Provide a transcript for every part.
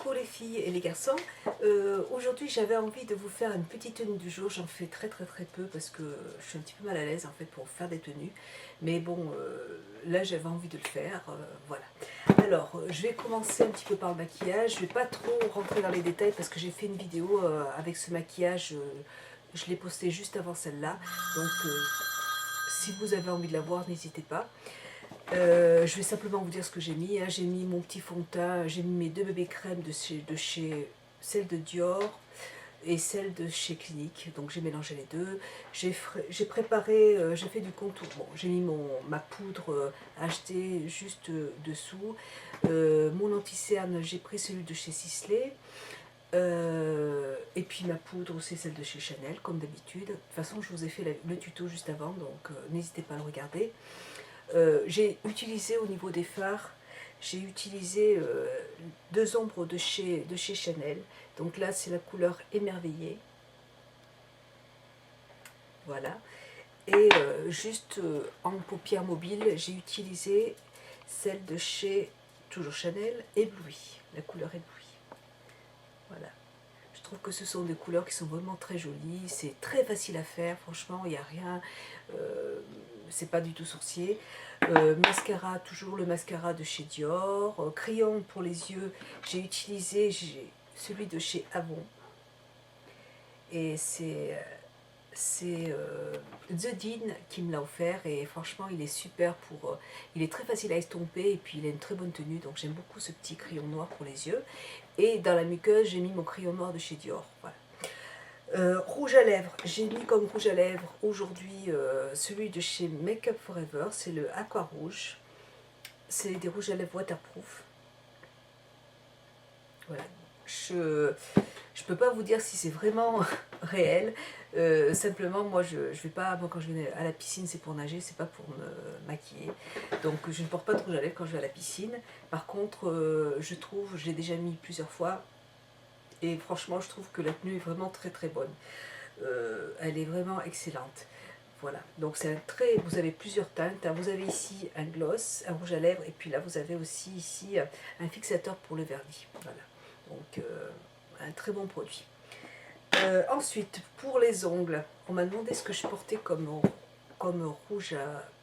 Coucou les filles et les garçons, aujourd'hui j'avais envie de vous faire une petite tenue du jour. J'en fais très peu parce que je suis un petit peu mal à l'aise en fait pour faire des tenues, mais bon là j'avais envie de le faire, voilà. Alors je vais commencer un petit peu par le maquillage. Je vais pas trop rentrer dans les détails parce que j'ai fait une vidéo avec ce maquillage, je l'ai posté juste avant celle-là, donc si vous avez envie de la voir n'hésitez pas. Je vais simplement vous dire ce que j'ai mis, hein. J'ai mis mon petit fond de teint, j'ai mis mes deux bébés crèmes de chez celle de Dior et celle de chez Clinique, donc j'ai mélangé les deux. J'ai préparé, j'ai fait du contour, bon, j'ai mis ma poudre achetée juste dessous. Mon anti-cerne, j'ai pris celui de chez Sisley. Et puis ma poudre, c'est celle de chez Chanel, comme d'habitude. De toute façon, je vous ai fait le tuto juste avant, donc n'hésitez pas à le regarder. J'ai utilisé au niveau des fards, j'ai utilisé deux ombres de chez Chanel. Donc là, c'est la couleur émerveillée. Voilà. Et juste en paupières mobiles, j'ai utilisé celle de chez, toujours Chanel, éblouie. La couleur éblouie. Voilà. Je trouve que ce sont des couleurs qui sont vraiment très jolies. C'est très facile à faire, franchement, il n'y a rien. C'est pas du tout sorcier. Mascara, toujours le mascara de chez Dior. Crayon pour les yeux, j'ai utilisé celui de chez Avon. Et c'est The Dean qui me l'a offert et franchement il est super pour... il est très facile à estomper et puis il a une très bonne tenue, donc j'aime beaucoup ce petit crayon noir pour les yeux. Et dans la muqueuse j'ai mis mon crayon noir de chez Dior, voilà. Rouge à lèvres, j'ai mis comme rouge à lèvres aujourd'hui celui de chez Make Up Forever, c'est le Aqua Rouge. C'est des rouges à lèvres waterproof. Voilà. Je peux pas vous dire si c'est vraiment réel. Simplement, moi, je vais pas. Moi, quand je vais à la piscine, c'est pour nager, c'est pas pour me maquiller. Donc, je ne porte pas de rouge à lèvres quand je vais à la piscine. Par contre, je trouve, je l'ai déjà mis plusieurs fois, et franchement, je trouve que la tenue est vraiment très bonne. Elle est vraiment excellente. Voilà, donc c'est un très, vous avez plusieurs teintes, hein. Vous avez ici un gloss, un rouge à lèvres, et puis là vous avez aussi ici un fixateur pour le vernis. Voilà, donc un très bon produit. Ensuite, pour les ongles, on m'a demandé ce que je portais comme rouge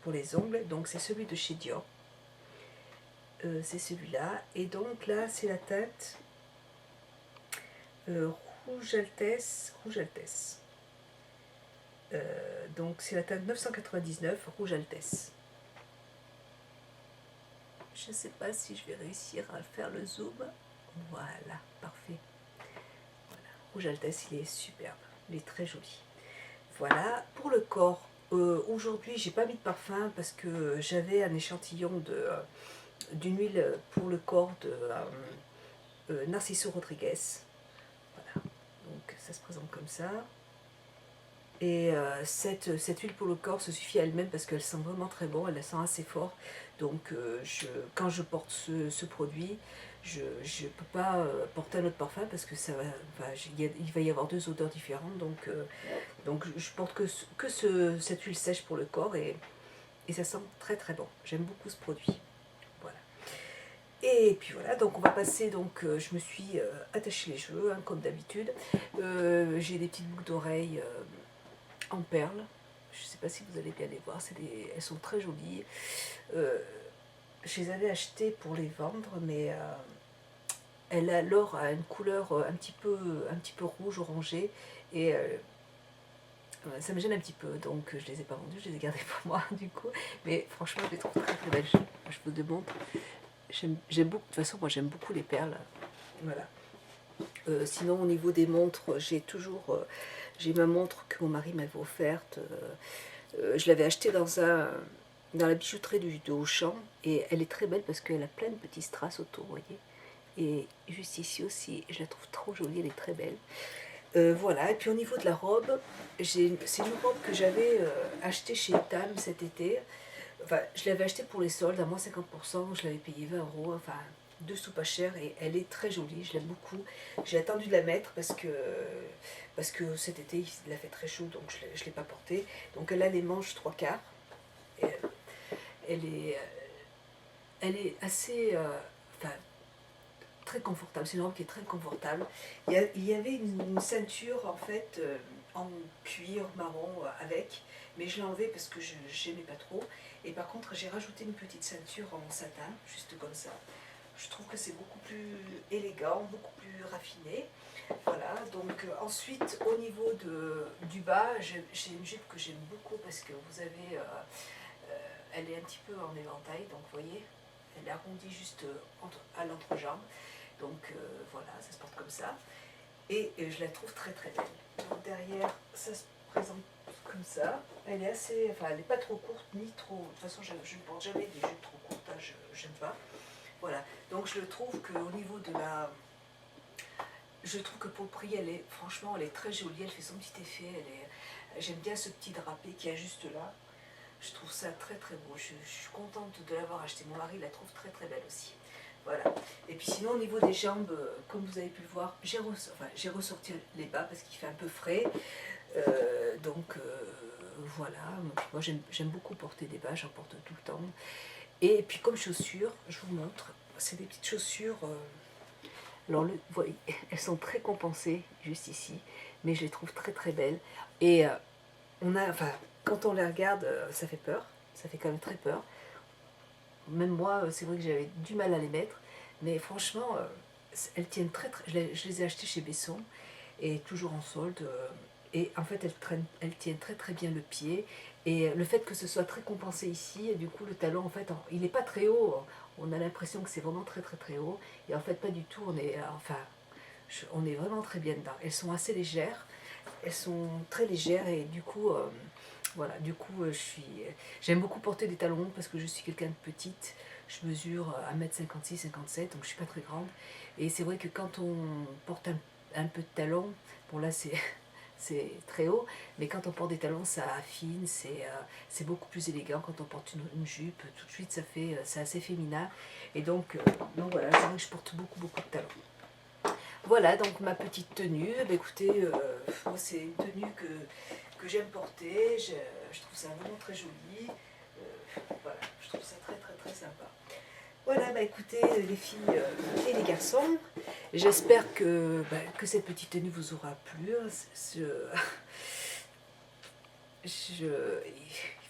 pour les ongles, donc c'est celui de chez Dior. C'est celui-là, et donc là c'est la teinte rouge Altesse, donc c'est la teinte 999 rouge Altesse. Je ne sais pas si je vais réussir à faire le zoom. Voilà, parfait. Voilà. Rouge Altesse, il est superbe, il est très joli. Voilà, pour le corps, aujourd'hui j'ai pas mis de parfum parce que j'avais un échantillon d'une huile pour le corps de Narciso Rodriguez. Voilà, donc ça se présente comme ça. Et cette huile pour le corps se suffit à elle-même parce qu'elle sent vraiment très bon, elle la sent assez fort. Donc quand je porte ce produit, je ne peux pas porter un autre parfum parce que ça va, enfin, il va y avoir deux odeurs différentes. Donc je porte cette huile sèche pour le corps et ça sent très bon. J'aime beaucoup ce produit. Voilà. Et puis voilà, donc on va passer, donc je me suis attaché les cheveux, hein, comme d'habitude. J'ai des petites boucles d'oreilles en perles. Je ne sais pas si vous allez bien les voir, elles sont très jolies. Je les avais achetées pour les vendre, mais l'or a une couleur un petit peu rouge, orangé, et ça me gêne un petit peu, donc je les ai pas vendues, je les ai gardées pour moi du coup. Mais franchement, je les trouve très belles. Je vous démontre. J'aime beaucoup. De toute façon, moi j'aime beaucoup les perles. Voilà. Sinon, au niveau des montres, j'ai ma montre que mon mari m'avait offerte. Je l'avais achetée dans la bijouterie de Auchan, et elle est très belle parce qu'elle a plein de petits strass autour, vous voyez. Et juste ici aussi, je la trouve trop jolie, elle est très belle. Voilà, et puis au niveau de la robe, c'est une robe que j'avais achetée chez Tam cet été. Enfin, je l'avais achetée pour les soldes à moins 50%, je l'avais payé 20 €, enfin dessous pas cher, et elle est très jolie, je l'aime beaucoup. J'ai attendu de la mettre parce que cet été il a fait très chaud, donc je ne l'ai pas portée. Donc elle a les manches 3/4, et elle est assez... enfin, très confortable, c'est une robe qui est très confortable. Il y avait une ceinture en fait en cuir marron avec, mais je l'ai enlevée parce que je n'aimais pas trop. Et par contre j'ai rajouté une petite ceinture en satin, juste comme ça. Je trouve que c'est beaucoup plus élégant, beaucoup plus raffiné. Voilà, donc ensuite au niveau du bas, j'ai une jupe que j'aime beaucoup parce que vous avez, elle est un petit peu en éventail, donc vous voyez, elle est arrondie juste à l'entrejambe. Donc voilà, ça se porte comme ça. Et je la trouve très très belle. Donc derrière, ça se présente comme ça. Elle est assez, enfin elle n'est pas trop courte ni trop. De toute façon, je ne porte jamais des jupes trop courtes, hein, je n'aime pas. Voilà, donc je trouve qu'au niveau de la... Je trouve que pour le prix, elle est, franchement, elle est très jolie, elle fait son petit effet. J'aime bien ce petit drapé qui est juste là. Je trouve ça très très beau. Je suis contente de l'avoir acheté. Mon mari la trouve très très belle aussi. Voilà. Et puis sinon au niveau des jambes, comme vous avez pu le voir, j'ai ressorti les bas parce qu'il fait un peu frais. Donc voilà. Moi j'aime beaucoup porter des bas, j'en porte tout le temps. Et puis comme chaussures, je vous montre, c'est des petites chaussures. Alors vous voyez, elles sont très compensées juste ici, mais je les trouve très très belles. Et enfin, quand on les regarde, ça fait peur, ça fait quand même très peur. Même moi, c'est vrai que j'avais du mal à les mettre, mais franchement, elles tiennent très très... Je les ai achetées chez Besson, et toujours en solde, et en fait elles tiennent très très bien le pied, et le fait que ce soit très compensé ici, et du coup le talon, en fait, il n'est pas très haut, on a l'impression que c'est vraiment très très très haut, et en fait pas du tout, on est vraiment très bien dedans. Elles sont assez légères, elles sont très légères, et du coup... voilà, du coup, j'aime beaucoup porter des talons parce que je suis quelqu'un de petite. Je mesure 1m56, 57, donc je suis pas très grande. Et c'est vrai que quand on porte un peu de talons, bon là c'est très haut, mais quand on porte des talons, ça affine, c'est beaucoup plus élégant. Quand on porte une jupe, tout de suite, c'est assez féminin. Et donc voilà, c'est vrai que je porte beaucoup beaucoup de talons. Voilà donc ma petite tenue. Bah, écoutez, moi c'est une tenue que j'aime porter, je trouve ça vraiment très joli. Voilà, je trouve ça très très très sympa. Voilà, bah écoutez les filles et les garçons, j'espère que cette petite tenue vous aura plu. Il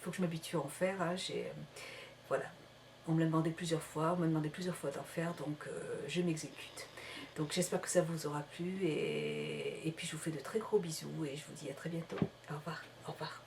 faut que je m'habitue à en faire. Hein. Voilà, on me l'a demandé plusieurs fois, d'en faire, donc je m'exécute. Donc j'espère que ça vous aura plu et puis je vous fais de très gros bisous et je vous dis à très bientôt. Au revoir. Au revoir.